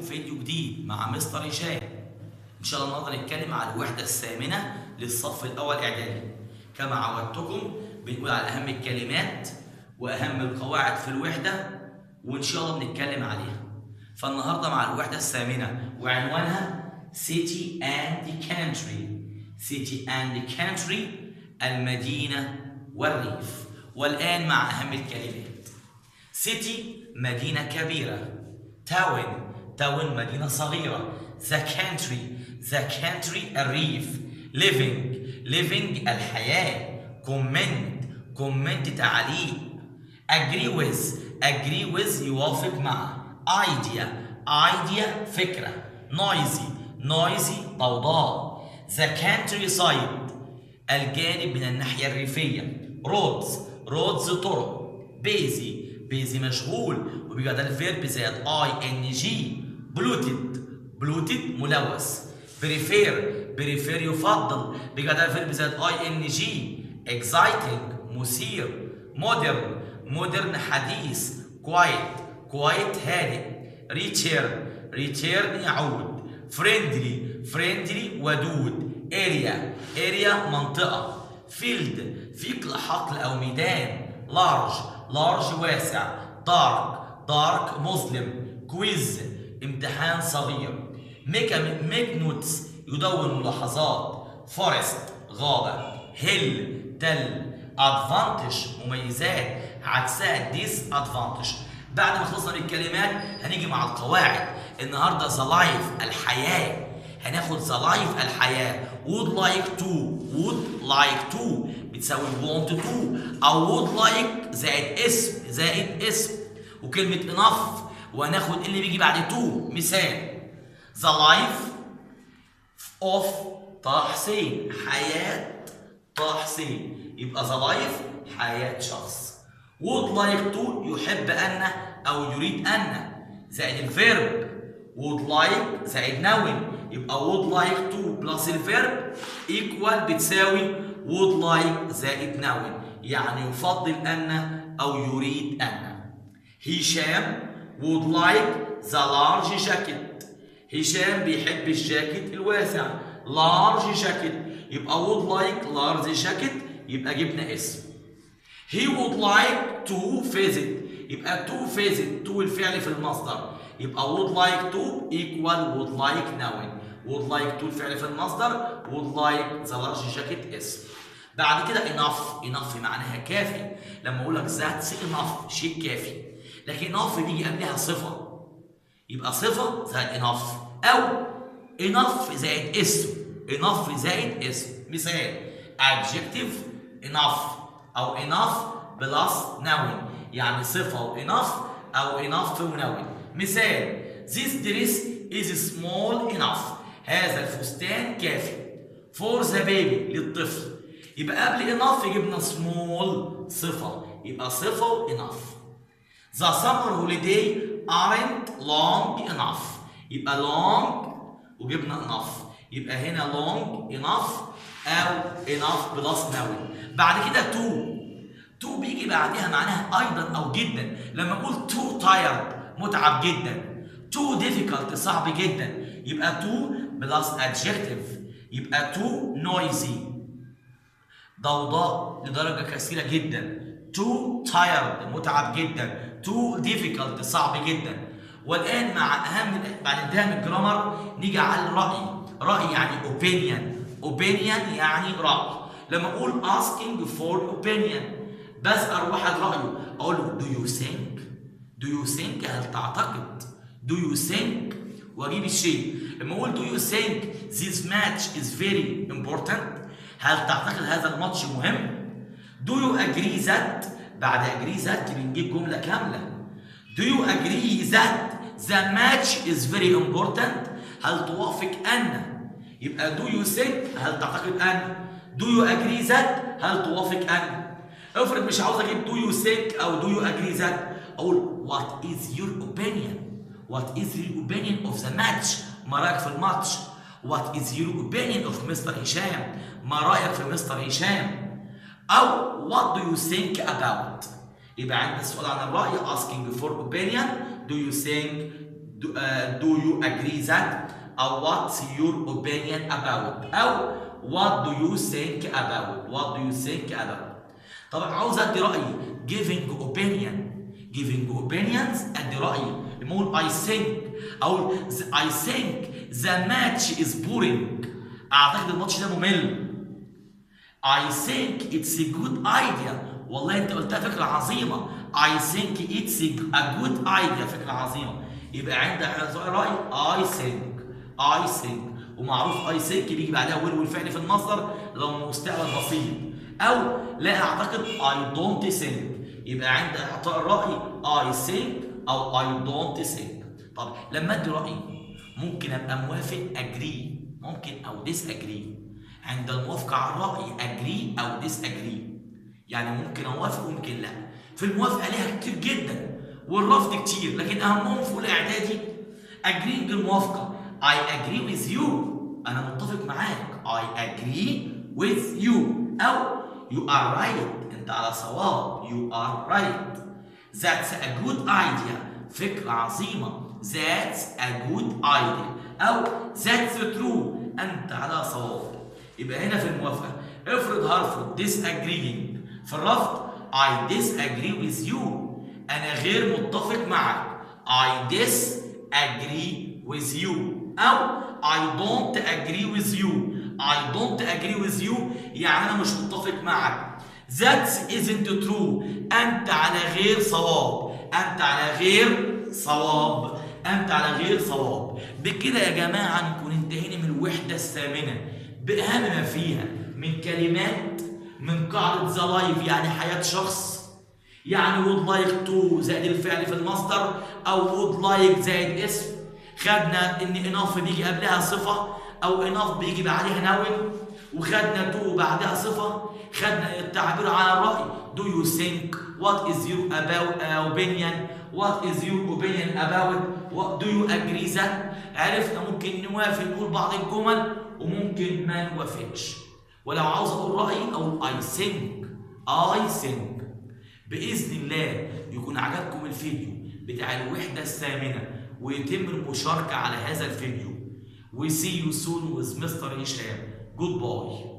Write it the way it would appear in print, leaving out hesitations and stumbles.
فيديو جديد مع مستر هشام. ان شاء الله النهارده نتكلم على الوحده الثامنه للصف الاول اعدادي. كما عودتكم بنقول على اهم الكلمات واهم القواعد في الوحده وان شاء الله بنتكلم عليها. فالنهارده مع الوحده الثامنه وعنوانها City and Country. City and Country، المدينه والريف. والان مع اهم الكلمات. City مدينه كبيره. Town مدينة صغيرة. The country الريف. living الحياة. comment تعليق. agree with يوافق مع. idea فكرة. noisy ضوضاء. the countryside الجانب من الناحية الريفية. roads طرق. busy مشغول وبيجي ده الفيرب زائد ing. polluted ملوث. prefer يفضل بيجي ده الفيرب زائد ing. exciting مثير. modern حديث. quiet هادئ. return يعود. friendly ودود. area منطقة. field حقل أو ميدان. large واسع. dark مظلم. quiz امتحان صغير. make notes يدون ملاحظات. forest غابة. hill تل. advantage مميزات عكسها disadvantage. بعد ما خلصنا من الكلمات هنيجي مع القواعد. النهارده the life الحياة، هناخد the life الحياة. would like to بتساوي want to أو would like زائد اسم وكلمة enough وهناخد اللي بيجي بعد to. مثال the life of طه حسين، حياة طه حسين، يبقى the life حياة شخص. would like to يحب أن أو يريد أن زائد الفيرب. would like زائد noun يبقى would like to plus الفيرب equal بتساوي would like زائد noun يعني يفضل أن أو يريد أن. هشام would like the large jacket. هشام بيحب الجاكيت الواسع. large jacket يبقى would like large jacket يبقى جبنا اسم. he would like to visit يبقى to visit to الفعل في المصدر يبقى would like to equal would like noun. would like to الفعل في المصدر would like the large jacket اسم. بعد كده enough معناها كافي. لما اقول لك that's enough شيء كافي، لكن enough بيجي قبلها صفة يبقى صفة زائد enough أو enough زائد اسم. enough زائد اسم. مثال adjective enough أو enough plus noun يعني صفة و enough أو enough و noun. مثال this dress is small enough هذا الفستان كافي. for the baby للطفل يبقى قبل enough جبنا small صفة يبقى صفة و enough. the summer holiday aren't long enough يبقى long وجبنا enough يبقى هنا long enough أو enough plus noun. بعد كده to بيجي بعدها معناها أيضا أو جدا. لما أقول too tired متعب جدا. too difficult صعب جدا يبقى to plus adjective يبقى too noisy ضوضاء لدرجة كثيرة جدا. too tired متعب جدا. too difficult صعب جدا. والآن مع أهم بعد انتهاء من الجرامر نيجي على الرأي يعني opinion يعني رأي. لما أقول asking for opinion بسأل واحد رأيه أقول له do you think هل تعتقد do you think وأجيب الشيء. لما أقول do you think this match is very important هل تعتقد هذا الماتش مهم. do you agree that بعد agree that بنجيب جملة كاملة. do you agree that the match is very important هل توافق أن يبقى do you think هل تعتقد أن do you agree that هل توافق أن. افرض مش عاوز اجيب do you think او do you agree that اقول what is your opinion of the match ما رايك في الماتش. what is your opinion of Mr. هشام ما رايك في مستر هشام. او what do you think about يبقى عندنا السؤال عن الرأي asking for opinion do you think do you agree that أو what's your opinion about أو what do you think about طبعا عاوز أدي رأيي giving opinions أدي رأيي لما أقول I think the match is boring أعتقد الماتش ده ممل. I think it's a good idea والله أنت قلتها فكرة عظيمة. I think it's a good idea فكرة عظيمة. يبقى عند رأي I think ومعروف I think بيجي بعدها will والفعل في المصدر لو مستقبل بسيط. أو لا أعتقد I don't think يبقى عند إعطاء الرأي I think أو I don't think. طب لما أدي رأيي ممكن أبقى موافق agree ممكن أو disagree. عند الموافقة على الرأي agree أو disagree يعني ممكن أوافق وممكن لا. في الموافقة ليها كتير جدا والرفض كتير لكن أهمهم في أولى إعدادي agreeing الموافقة I agree with you أنا متفق معاك I agree with you أو you are right أنت على صواب you are right that's a good idea فكرة عظيمة that's a good idea أو that's true أنت على صواب. يبقى هنا في الموافقة افرض هرفض disagreeing في الرفض I disagree with you أنا غير متفق معك I disagree with you أو I don't agree with you يعني أنا مش متفق معك. That isn't true أنت على غير صواب. بكده يا جماعة نكون انتهينا من الوحدة الثامنة بأهم ما فيها من كلمات من قاعدة ذا لايف يعني حياة شخص يعني would like to زائد الفعل في المصدر أو would like زائد اسم. خدنا إن enough بيجي قبلها صفة أو enough بيجي بعدها noun وخدنا to بعدها صفة. خدنا التعبير عن الرأي do you think what is your opinion about what do you agree that. عرفنا ممكن نوافق نقول بعض الجمل وممكن ما نوافقش. ولو عاوز اقول رايي اقول I think. باذن الله يكون عجبكم الفيديو بتاع الوحده الثامنه ويتم المشاركه على هذا الفيديو. We see you soon with Mr. هشام. Goodbye.